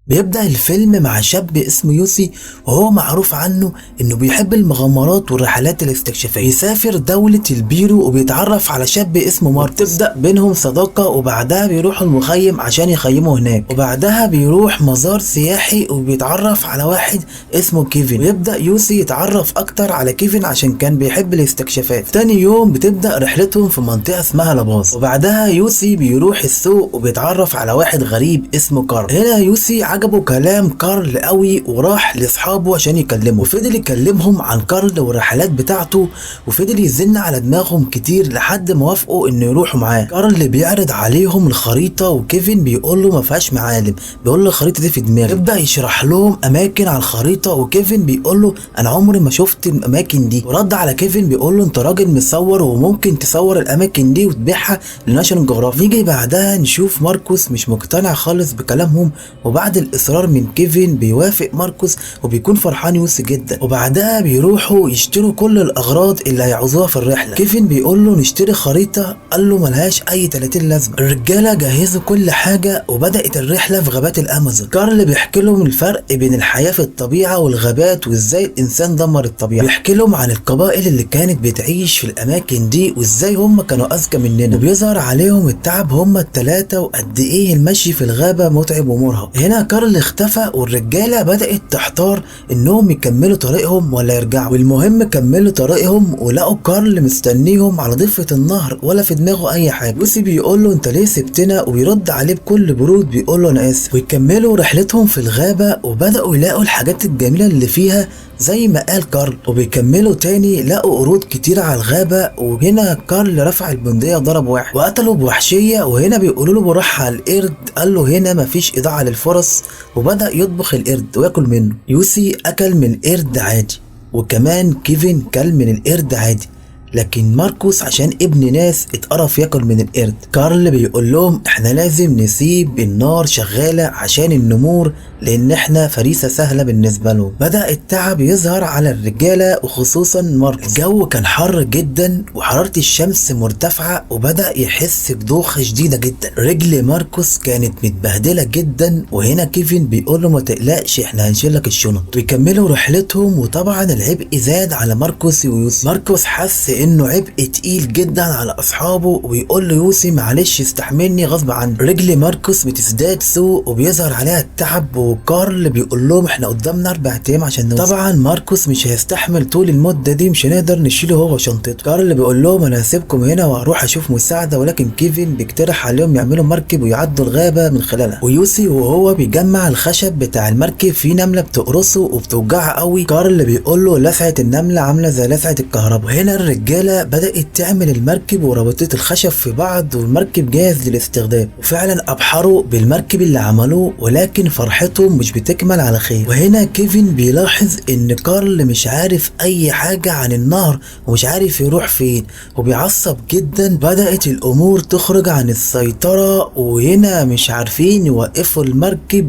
بيبدأ الفيلم مع شاب اسمه يوسي، وهو معروف عنه انه بيحب المغامرات والرحلات الاستكشافية. يسافر دولة البيرو وبيتعرف على شاب اسمه مارك، تبدأ بينهم صداقة، وبعدها بيروحوا المخيم عشان يخيموا هناك، وبعدها بيروح مزار سياحي وبيتعرف على واحد اسمه كيفن، ويبدأ يوسي يتعرف اكتر على كيفن عشان كان بيحب الاستكشافات. تاني يوم بتبدأ رحلتهم في منطقة اسمها لاباس، وبعدها يوسي بيروح السوق وبيتعرف على واحد غريب اسمه كارل. هنا يوسي عجبه كلام كارل قوي وراح لاصحابه عشان يكلمه، وفضل يكلمهم عن كارل والرحلات بتاعته، وفضل يزن على دماغهم كتير لحد ما وافقوا انه يروحوا معاه. كارل بيعرض عليهم الخريطه، وكيفن بيقول له ما فيهاش معالم، بيقول له الخريطه دي في دماغي. يبدا يشرح لهم اماكن على الخريطه، وكيفن بيقول له انا عمري ما شفت الاماكن دي. ورد على كيفن بيقول له انت راجل مصور وممكن تصور الاماكن دي وتبيعها لناشونال جغرافيك. نيجي بعدها نشوف ماركوس مش مقتنع خالص بكلامهم، وبعد الاصرار من كيفن بيوافق ماركوس وبيكون فرحان يوسي جدا. وبعدها بيروحوا يشتروا كل الاغراض اللي هيعوزوها في الرحله. كيفن بيقول له نشتري خريطه، قال له ملهاش اي 30 لازمه. الرجاله جهزوا كل حاجه وبدات الرحله في غابات الامازون. كارل بيحكي لهم الفرق بين الحياه في الطبيعه والغابات، وازاي الانسان دمر الطبيعه. بيحكي لهم عن القبائل اللي كانت بتعيش في الاماكن دي وازاي هم كانوا اذكى مننا، وبيظهر عليهم التعب هم الثلاثه، وقد ايه المشي في الغابه متعب ومرهق. هنا كارل اختفى، والرجاله بدات تحتار انهم يكملوا طريقهم ولا يرجعوا. والمهم كملوا طريقهم ولقوا كارل مستنيهم على ضفه النهر، ولا في دماغه اي حاجه. يوسي بيقول له انت ليه سبتنا، وبيرد عليه بكل برود بيقول له انا اسف. ويكملوا رحلتهم في الغابه، وبداوا يلاقوا الحاجات الجميله اللي فيها زي ما قال كارل. وبيكملوا تاني لقوا قرود كتير على الغابة، وهنا كارل رفع البندقية وضرب واحد وقتله بوحشية. وهنا بيقولوا له بروح على القرد، قال له هنا مفيش إضاعة للفرص، وبدأ يطبخ القرد وياكل منه. يوسي أكل من القرد عادي، وكمان كيفن كل من القرد عادي، لكن ماركوس عشان ابن ناس اتقرف ياكل من القرد. كارل بيقول لهم احنا لازم نسيب النار شغالة عشان النمور، لان احنا فريسة سهلة بالنسبة لهم. بدأ التعب يظهر على الرجالة وخصوصا ماركوس. الجو كان حر جدا وحرارة الشمس مرتفعة، وبدأ يحس بدوخة شديدة جدا. رجل ماركوس كانت متبهدلة جدا، وهنا كيفن بيقول له ما تقلقش احنا هنشيلك الشنط. بيكملوا رحلتهم، وطبعا العبء زاد على ماركوس ويوسف. ماركوس حس انه عبء تقيل جدا على اصحابه، وبيقول له يوسي معلش استحملني غصب عني. رجل ماركوس بتزداد سوء وبيظهر عليها التعب، وكارل بيقول لهم احنا قدامنا 4 ايام عشان نوصل. طبعا ماركوس مش هيستحمل طول المده دي، مش هنقدر نشيله هو وشنطته. كارل بيقول لهم انا هسيبكم هنا وهروح اشوف مساعده، ولكن كيفن بيقترح عليهم يعملوا مركب ويعدوا الغابه من خلالها. ويوسي وهو بيجمع الخشب بتاع المركب في نمله بتقرصه وبتوجعه قوي. كارل بيقول له لسعه النمله عامله زي لسعه الكهرباء. وهنا الرجاله بدات تعمل المركب وربطت الخشب في بعض، والمركب جاهز للاستخدام. وفعلا ابحروا بالمركب اللي عملوه، ولكن فرحتهم مش بتكمل على خير. وهنا كيفن بيلاحظ ان كارل مش عارف اي حاجة عن النهر ومش عارف يروح فين، وبيعصب جدا. بدأت الامور تخرج عن السيطرة، وهنا مش عارفين يوقفوا المركب.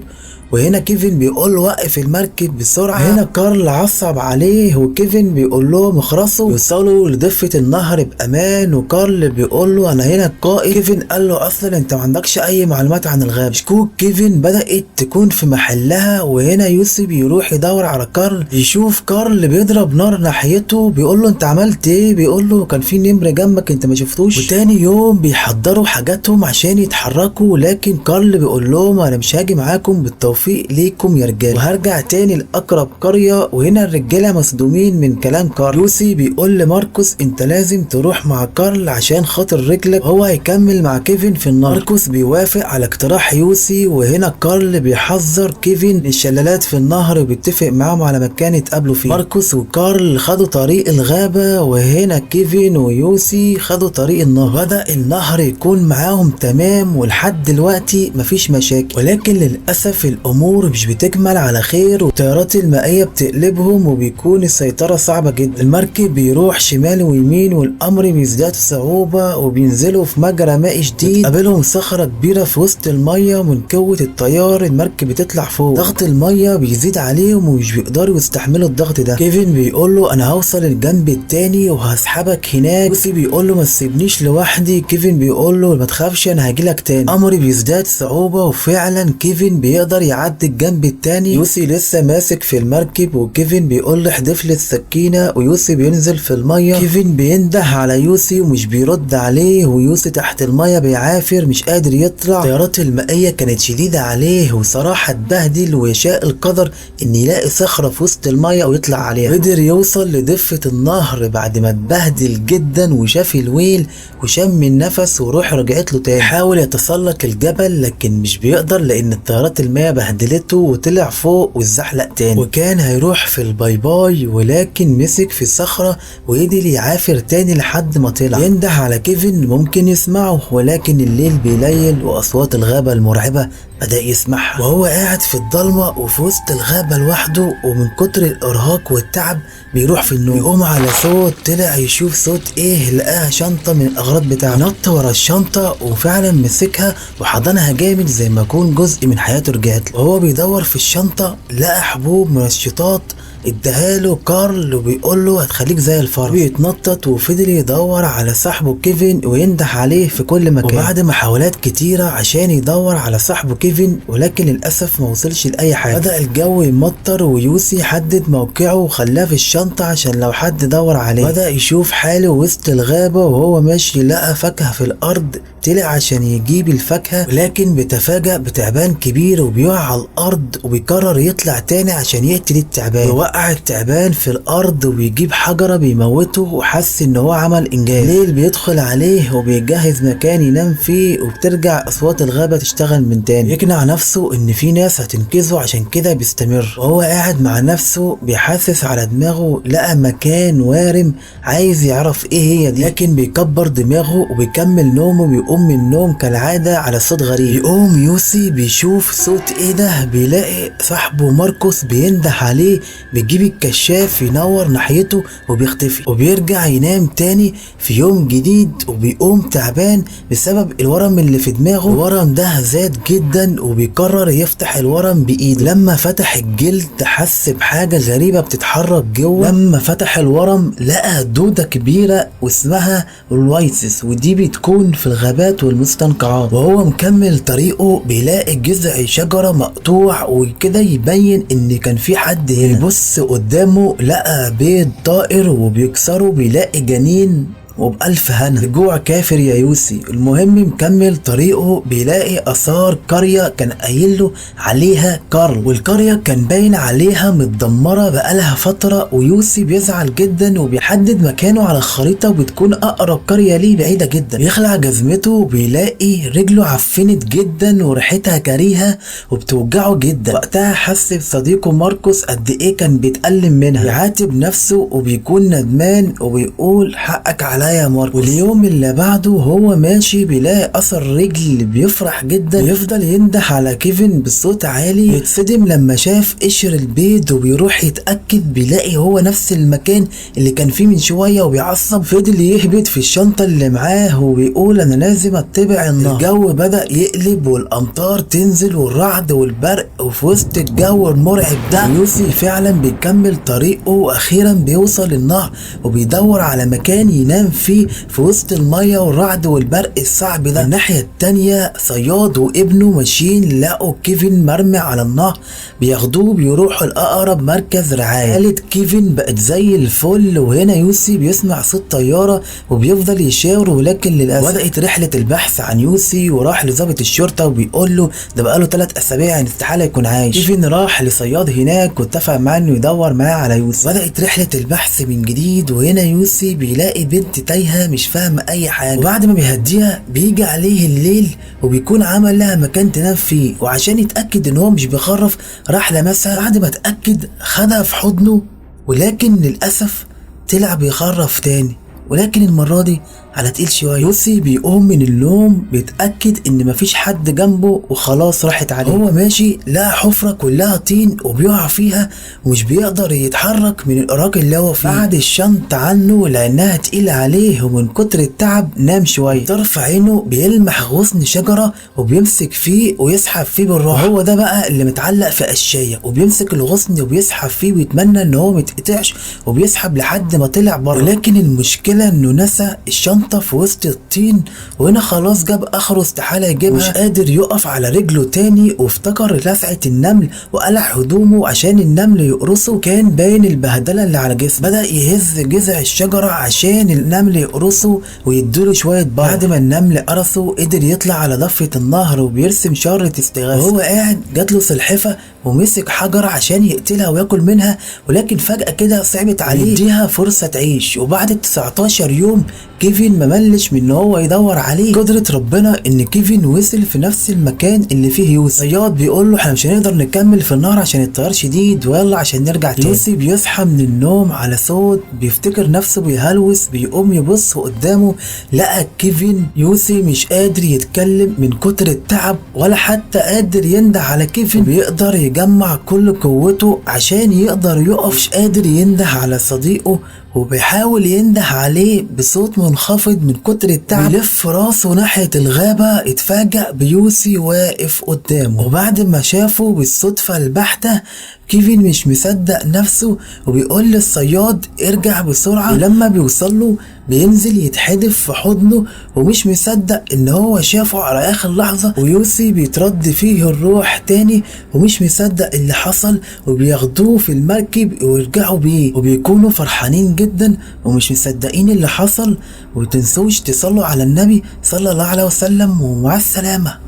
وهنا كيفن بيقول له وقف المركب بسرعه. هنا كارل عصب عليه، وكيفن بيقول لهم اخرسوا يوصلوا لضفه النهر بامان. وكارل بيقول له انا هنا القائد. كيفن قال له اصلا انت ما عندكش اي معلومات عن الغابه. شكوك كيفن بدات تكون في محلها. وهنا يوسف بيروح يدور على كارل، يشوف كارل بيضرب نار ناحيته، بيقول له انت عملت ايه؟ بيقول له كان في نمر جنبك انت ما شفتوش. وتاني يوم بيحضروا حاجاتهم عشان يتحركوا، لكن كارل بيقول لهم انا مش هاجي معاكم بالتوفيق ليكم يا رجاله، وهرجع تاني لاقرب قريه. وهنا الرجاله مصدومين من كلام كارل. يوسي بيقول لماركوس انت لازم تروح مع كارل عشان خاطر رجلك، هو هيكمل مع كيفن في النار. ماركوس بيوافق على اقتراح يوسي، وهنا كارل بيحذر كيفن الشلالات في النهر، وبيتفق معاهم على مكان يتقابلوا فيه. ماركوس وكارل خدوا طريق الغابه، وهنا كيفن ويوسي خدوا طريق النهر. بدأ النهر يكون معاهم تمام، ولحد دلوقتي مفيش مشاكل. ولكن للاسف الامور مش بتكمل على خير، والتيارات المائيه بتقلبهم، وبيكون السيطره صعبه جدا. المركب بيروح شمال ويمين والامر بيزداد صعوبة وبينزلوا في مجرى مائي شديد. قابلهم صخرة كبيرة في وسط المية، من قوة التيار المركب بتطلع فوق. ضغط المية بيزيد عليهم ومش بيقدروا يستحملوا الضغط ده. كيفن بيقول له انا هوصل الجنب التاني وهسحبك هناك. يوسي بيقول له ما تسيبنيش لوحدي. كيفن بيقول له ما تخافش انا هجيلك تاني. الامر بيزداد صعوبة وفعلا كيفن بيقدر يعدي الجنب التاني. يوسي لسه ماسك في المركب وكيفن بيقول له احدف لي السكينة، ويوسي بينزل في المية. كيفن بينده على يوسي ومش بيرد عليه، ويوسي تحت المية بيعافر مش قادر يطلع. التيارات المائية كانت شديدة عليه وصراحة اتبهدل، ويشاء القدر ان يلاقي صخرة في وسط المية ويطلع عليها. قدر يوصل لضفة النهر بعد ما اتبهدل جدا وشاف الويل وشم النفس وروح رجعت له تاني. حاول يتسلق الجبل لكن مش بيقدر لان التيارات المائية بهدلته وطلع فوق واتزحلق تاني. وكان هيروح في الباي باي ولكن مسك في الصخرة وقدر يعافر تاني لحد ما طلع. ينده على كيفن ممكن يسمعه، ولكن الليل بيليل واصوات الغابة المرعبة بدأ يسمعها، وهو قاعد في الضلمة وفي وسط الغابة لوحده، ومن كتر الارهاق والتعب بيروح في النوم. يقوم على صوت، طلع يشوف صوت ايه، لقاها شنطة من الاغراض بتاعته. نط ورا الشنطة وفعلا مسكها وحضنها جامد زي ما يكون جزء من حياته رجعت له. وهو بيدور في الشنطة لقى حبوب منشطات اداهاله كارل وبيقول له هتخليك زي الفرس. بيتنطط وفضل يدور على صاحبه كيفن وينده عليه في كل مكان. وبعد محاولات كتيرة عشان يدور على صاحبه كيفن ولكن للأسف ما وصلش لأي حاجة. بدأ الجو يمطر ويوسي حدد موقعه وخلاه في الشنطة عشان لو حد دور عليه. بدأ يشوف حاله وسط الغابة وهو ماشي لقى فاكهة في الأرض، طلع عشان يجيب الفاكهة ولكن بتفاجأ بتعبان كبير وبيقع على الأرض، وبيقرر يطلع تاني عشان يقتل التعبان. وقع التعبان في الأرض وبيجيب حجرة بيموته وحس إن هو عمل إنجاز. الليل بيدخل عليه وبيجهز مكان ينام فيه، وبترجع أصوات الغابة تشتغل من تاني. يقنع نفسه إن في ناس هتنقذه عشان كده بيستمر. وهو قاعد مع نفسه بيحسس على دماغه لقى مكان وارم عايز يعرف إيه هي دي، لكن بيكبر دماغه وبيكمل نومه. بيقوم من النوم كالعادة على صوت غريب. يقوم يوسي بيشوف صوت ايه ده، بيلاقي صاحبه ماركوس بينده عليه، بيجيب الكشاف ينور ناحيته وبيختفي. وبيرجع ينام تاني في يوم جديد وبيقوم تعبان بسبب الورم اللي في دماغه. الورم ده زاد جدا وبيقرر يفتح الورم بايده. لما فتح الجلد حس بحاجة غريبة بتتحرك جوه. لما فتح الورم لقى دودة كبيرة واسمها الوايسس، ودي بتكون في الغابات والمستنقعات. وهو مكمل طريقه بيلاقي جذع شجرة مقطوع وكده يبين ان كان في حد هنا. يبص قدامه لقى بيض طائر وبيكسره بيلاقي جنين وبألف هنا. رجوع كافر يا يوسي. المهم مكمل طريقه بيلاقي اثار قرية كان قايل له عليها كارل، والقرية كان باين عليها متدمرة بقالها فترة. ويوسي بيزعل جدا وبيحدد مكانه على الخريطة وبتكون اقرب قرية ليه بعيدة جدا. يخلع جزمته وبيلاقي رجله عفنت جدا وريحتها كريهة وبتوجعه جدا. وقتها حس بصديقه ماركوس قد ايه كان بيتألم منها. يعاتب نفسه وبيكون ندمان وبيقول حقك على يا ماركوس. واليوم اللي بعده هو ماشي بيلاقي اثر رجل، بيفرح جدا ويفضل ينده على كيفن بصوت عالي. يتصدم لما شاف قشر البيض وبيروح يتأكد بيلاقي هو نفس المكان اللي كان فيه من شوية وبيعصب. فضل يهبط في الشنطة اللي معاه وبيقول انا لازم اتبع النهر. الجو بدأ يقلب والامطار تنزل والرعد والبرق، وفي وسط الجو المرعب ده يوسي فعلا بيكمل طريقه واخيرا بيوصل النهر وبيدور على مكان ينام فيه في وسط المية والرعد والبرق الصعب ده. الناحية التانية صياد وابنه ماشيين لقوا كيفن مرمي على النهر، بياخدوه بيروحوا لأقرب مركز رعاية. حالة كيفن بقت زي الفل. وهنا يوسي بيسمع صوت طيارة وبيفضل يشاور، ولكن للأسف بدأت رحلة البحث عن يوسي وراح لضابط الشرطة وبيقول له ده بقاله 3 أسابيع يعني استحالة يكون عايش. كيفن راح لصياد هناك واتفق معاه انه يدور معاه على يوسي. بدأت رحلة البحث من جديد. وهنا يوسي بيلاقي بنت تايهة مش فاهمة اي حاجة، وبعد ما بيهديها بيجي عليه الليل وبيكون عمل لها مكان تنام فيه. وعشان يتأكد ان هو مش بيخرف راح لمسها. بعد ما اتأكد خدها في حضنه، ولكن للأسف طلع بيخرف تاني، ولكن المرة دي على تقيل شويه. يوسي بيقوم من النوم بيتاكد ان مفيش حد جنبه وخلاص راحت عليه. هو ماشي لقى حفره كلها طين وبيقع فيها ومش بيقدر يتحرك من الارهاق اللي هو فيه. بعد الشنطه عنه لانها تقيله عليه ومن كتر التعب نام شويه. طرف عينه بيلمح غصن شجره وبيمسك فيه ويسحب فيه بالراحه. هو ده بقى اللي متعلق في قشايه وبيمسك الغصن وبيسحب فيه ويتمنى ان هو متقطعش وبيسحب لحد ما طلع بره. لكن المشكله انه نسى الشنطه في وسط الطين وهنا خلاص جاب اخره استحاله يجيبها. مش قادر يقف على رجله تاني وافتكر لسعه النمل وقلع هدومه عشان النمل يقرصه. كان باين البهدله اللي على جسمه. بدا يهز جذع الشجره عشان النمل يقرصه ويديله شويه باور. بعد ما النمل قرصه قدر يطلع على ضفه النهر وبيرسم شاره استغاثه. وهو قاعد جاتله سلحفه ومسك حجر عشان يقتلها وياكل منها، ولكن فجأة كده صعبت عليه يديها فرصة تعيش. وبعد 19 يوم كيفن مملش من ان هو يدور عليه. قدرة ربنا ان كيفن وصل في نفس المكان اللي فيه يوسي. صياد بيقول له احنا مش هنقدر نكمل في النهر عشان التيار شديد ويلا عشان نرجع تاني. يوسي بيصحى من النوم على صوت بيفتكر نفسه بيهلوس. بيقوم يبص قدامه لقى كيفن. يوسي مش قادر يتكلم من كتر التعب ولا حتى قادر ينده على كيفن. بيقدر يجمع كل قوته عشان يقدر يقف. مش قادر ينده على صديقه وبيحاول ينده عليه بصوت منخفض من كتر التعب. بيلف راسه ناحية الغابة اتفاجأ بيوسي واقف قدامه. وبعد ما شافه بالصدفة البحتة كيفن مش مصدق نفسه وبيقول للصياد ارجع بسرعة. ولما بيوصله بينزل يتحدف في حضنه ومش مصدق ان هو شافه على اخر لحظة. ويوسي بيترد فيه الروح تاني ومش مصدق اللي حصل وبياخدوه في المركب ويرجعوا بيه وبيكونوا فرحانين جدا ومش مصدقين اللي حصل. ومتنسوش تصلوا على النبي صلى الله عليه وسلم ومع السلامة.